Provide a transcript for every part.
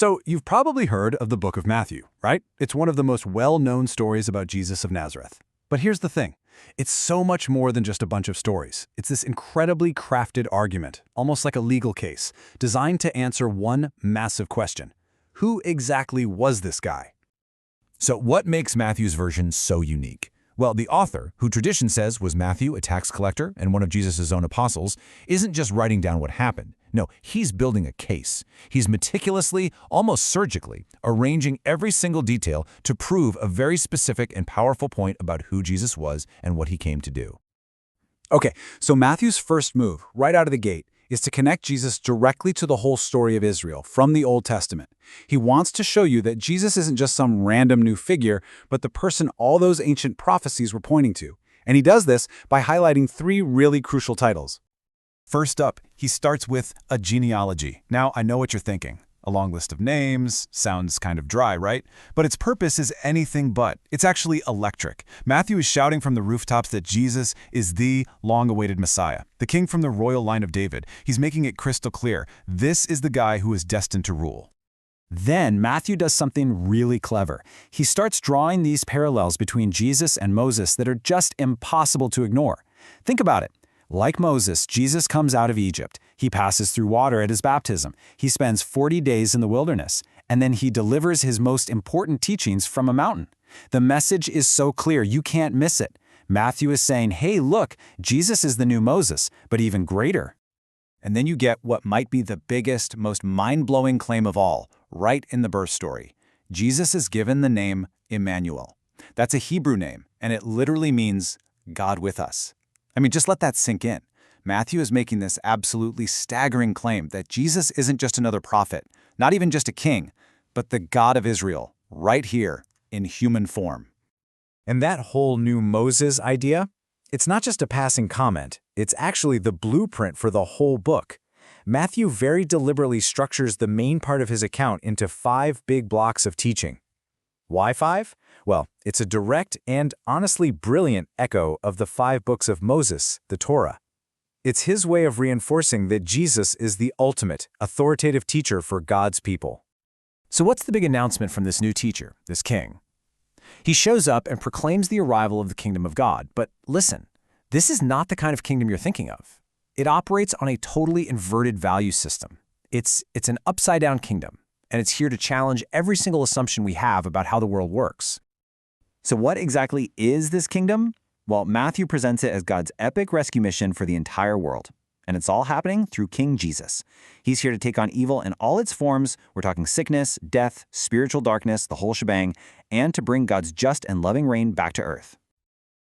So, you've probably heard of the book of Matthew, right? It's one of the most well-known stories about Jesus of Nazareth. But here's the thing. It's so much more than just a bunch of stories. It's this incredibly crafted argument, almost like a legal case, designed to answer one massive question. Who exactly was this guy? So what makes Matthew's version so unique? Well, the author, who tradition says was Matthew, a tax collector and one of Jesus' own apostles, isn't just writing down what happened. No, he's building a case. He's meticulously, almost surgically, arranging every single detail to prove a very specific and powerful point about who Jesus was and what he came to do. Okay, so Matthew's first move, right out of the gate, is to connect Jesus directly to the whole story of Israel from the Old Testament. He wants to show you that Jesus isn't just some random new figure, but the person all those ancient prophecies were pointing to. And he does this by highlighting three really crucial titles. First up, he starts with a genealogy. Now, I know what you're thinking. A long list of names sounds kind of dry, right? But its purpose is anything but. It's actually electric. Matthew is shouting from the rooftops that Jesus is the long-awaited Messiah, the king from the royal line of David. He's making it crystal clear. This is the guy who is destined to rule. Then Matthew does something really clever. He starts drawing these parallels between Jesus and Moses that are just impossible to ignore. Think about it. Like Moses, Jesus comes out of Egypt. He passes through water at his baptism. He spends 40 days in the wilderness, and then he delivers his most important teachings from a mountain. The message is so clear, you can't miss it. Matthew is saying, hey, look, Jesus is the new Moses, but even greater. And then you get what might be the biggest, most mind-blowing claim of all, right in the birth story. Jesus is given the name Immanuel. That's a Hebrew name, and it literally means God with us. I mean, just let that sink in. Matthew is making this absolutely staggering claim that Jesus isn't just another prophet, not even just a king, but the God of Israel, right here, in human form. And that whole new Moses idea, it's not just a passing comment, it's actually the blueprint for the whole book. Matthew very deliberately structures the main part of his account into 5 big blocks of teaching. Why 5? Well, it's a direct and honestly brilliant echo of the 5 books of Moses, the Torah. It's his way of reinforcing that Jesus is the ultimate, authoritative teacher for God's people. So what's the big announcement from this new teacher, this king? He shows up and proclaims the arrival of the kingdom of God. But listen, this is not the kind of kingdom you're thinking of. It operates on a totally inverted value system. It's an upside-down kingdom, and it's here to challenge every single assumption we have about how the world works. So what exactly is this kingdom? Well, Matthew presents it as God's epic rescue mission for the entire world. And it's all happening through King Jesus. He's here to take on evil in all its forms. We're talking sickness, death, spiritual darkness, the whole shebang, and to bring God's just and loving reign back to earth.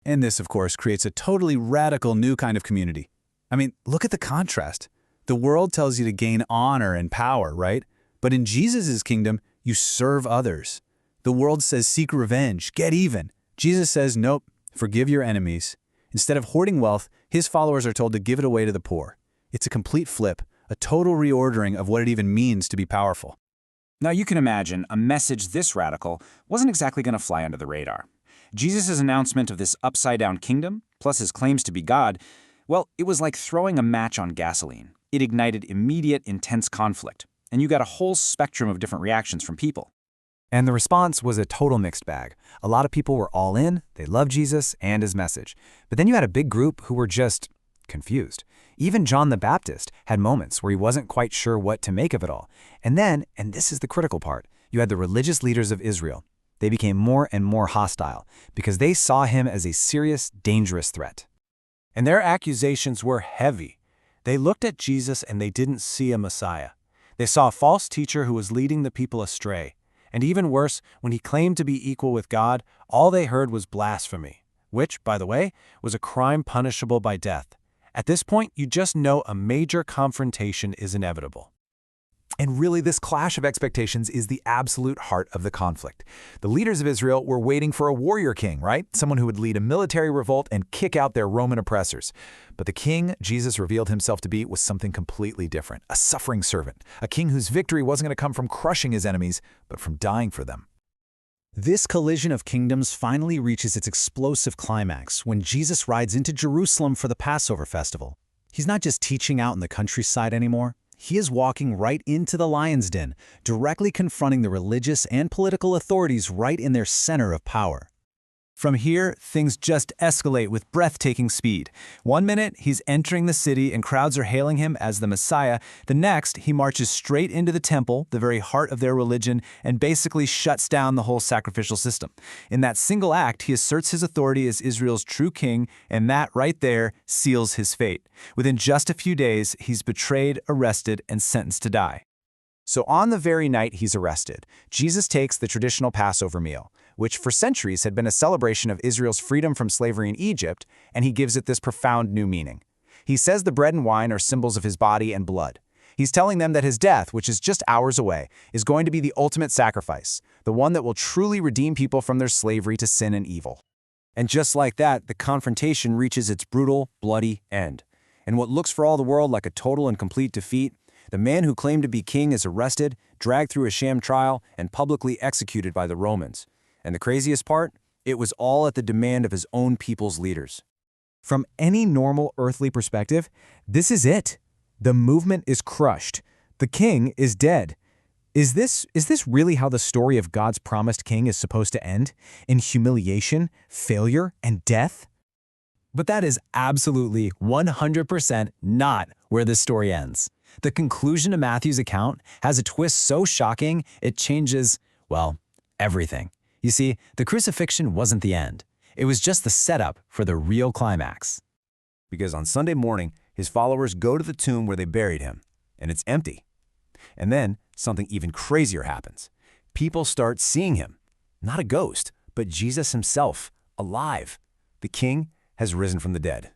And this, of course, creates a totally radical new kind of community. I mean, look at the contrast. The world tells you to gain honor and power, right? But in Jesus' kingdom, you serve others. The world says seek revenge, get even. Jesus says, nope, forgive your enemies. Instead of hoarding wealth, his followers are told to give it away to the poor. It's a complete flip, a total reordering of what it even means to be powerful. Now you can imagine a message this radical wasn't exactly going to fly under the radar. Jesus' announcement of this upside-down kingdom, plus his claims to be God, well, it was like throwing a match on gasoline. It ignited immediate, intense conflict, and you got a whole spectrum of different reactions from people. And the response was a total mixed bag. A lot of people were all in, they loved Jesus and his message. But then you had a big group who were just confused. Even John the Baptist had moments where he wasn't quite sure what to make of it all. And then, and this is the critical part, you had the religious leaders of Israel. They became more and more hostile because they saw him as a serious, dangerous threat. And their accusations were heavy. They looked at Jesus and they didn't see a Messiah. They saw a false teacher who was leading the people astray. And even worse, when he claimed to be equal with God, all they heard was blasphemy, which, by the way, was a crime punishable by death. At this point, you just know a major confrontation is inevitable. And really, this clash of expectations is the absolute heart of the conflict. The leaders of Israel were waiting for a warrior king, right? Someone who would lead a military revolt and kick out their Roman oppressors. But the king Jesus revealed himself to be was something completely different, a suffering servant, a king whose victory wasn't going to come from crushing his enemies, but from dying for them. This collision of kingdoms finally reaches its explosive climax when Jesus rides into Jerusalem for the Passover festival. He's not just teaching out in the countryside anymore. he is walking right into the lion's den, directly confronting the religious and political authorities right in their center of power. From here, things just escalate with breathtaking speed. One minute, he's entering the city and crowds are hailing him as the Messiah. The next, he marches straight into the temple, the very heart of their religion, and basically shuts down the whole sacrificial system. In that single act, he asserts his authority as Israel's true king, and that right there seals his fate. Within just a few days, he's betrayed, arrested, and sentenced to die. So on the very night he's arrested, Jesus takes the traditional Passover meal, which for centuries had been a celebration of Israel's freedom from slavery in Egypt, and he gives it this profound new meaning. He says the bread and wine are symbols of his body and blood. He's telling them that his death, which is just hours away, is going to be the ultimate sacrifice, the one that will truly redeem people from their slavery to sin and evil. And just like that, the confrontation reaches its brutal, bloody end. And what looks for all the world like a total and complete defeat, the man who claimed to be king is arrested, dragged through a sham trial, and publicly executed by the Romans. And the craziest part? It was all at the demand of his own people's leaders. From any normal earthly perspective, this is it. The movement is crushed. The king is dead. Is this really how the story of God's promised king is supposed to end? In humiliation, failure, and death? But that is absolutely 100% not where this story ends. The conclusion of Matthew's account has a twist so shocking it changes, well, everything. You see, the crucifixion wasn't the end. It was just the setup for the real climax. Because on Sunday morning, his followers go to the tomb where they buried him, and it's empty. And then something even crazier happens. People start seeing him. Not a ghost, but Jesus himself, alive. The king has risen from the dead.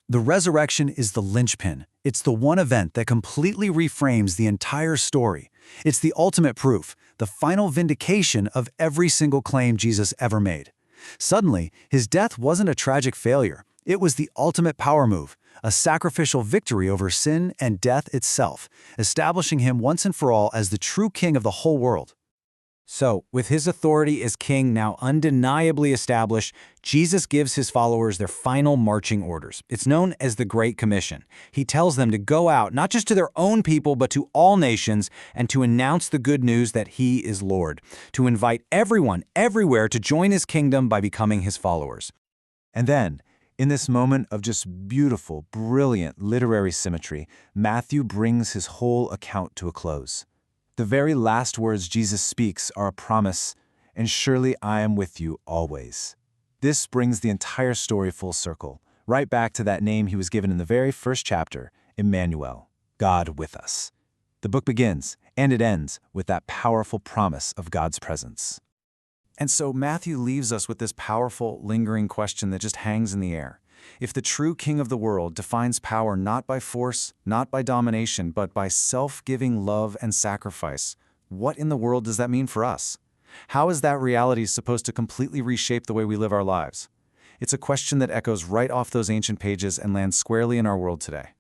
The resurrection is the linchpin. It's the one event that completely reframes the entire story. It's the ultimate proof, the final vindication of every single claim Jesus ever made. Suddenly, his death wasn't a tragic failure. It was the ultimate power move, a sacrificial victory over sin and death itself, establishing him once and for all as the true king of the whole world. So, with his authority as king now undeniably established, Jesus gives his followers their final marching orders. It's known as the Great Commission. He tells them to go out, not just to their own people, but to all nations, and to announce the good news that he is Lord, to invite everyone, everywhere, to join his kingdom by becoming his followers. And then, in this moment of just beautiful, brilliant literary symmetry, Matthew brings his whole account to a close. The very last words Jesus speaks are a promise, and surely I am with you always. This brings the entire story full circle, right back to that name he was given in the very first chapter, Immanuel, God with us. The book begins, and it ends, with that powerful promise of God's presence. And so Matthew leaves us with this powerful, lingering question that just hangs in the air. If the true king of the world defines power not by force, not by domination, but by self-giving love and sacrifice, what in the world does that mean for us? How is that reality supposed to completely reshape the way we live our lives? It's a question that echoes right off those ancient pages and lands squarely in our world today.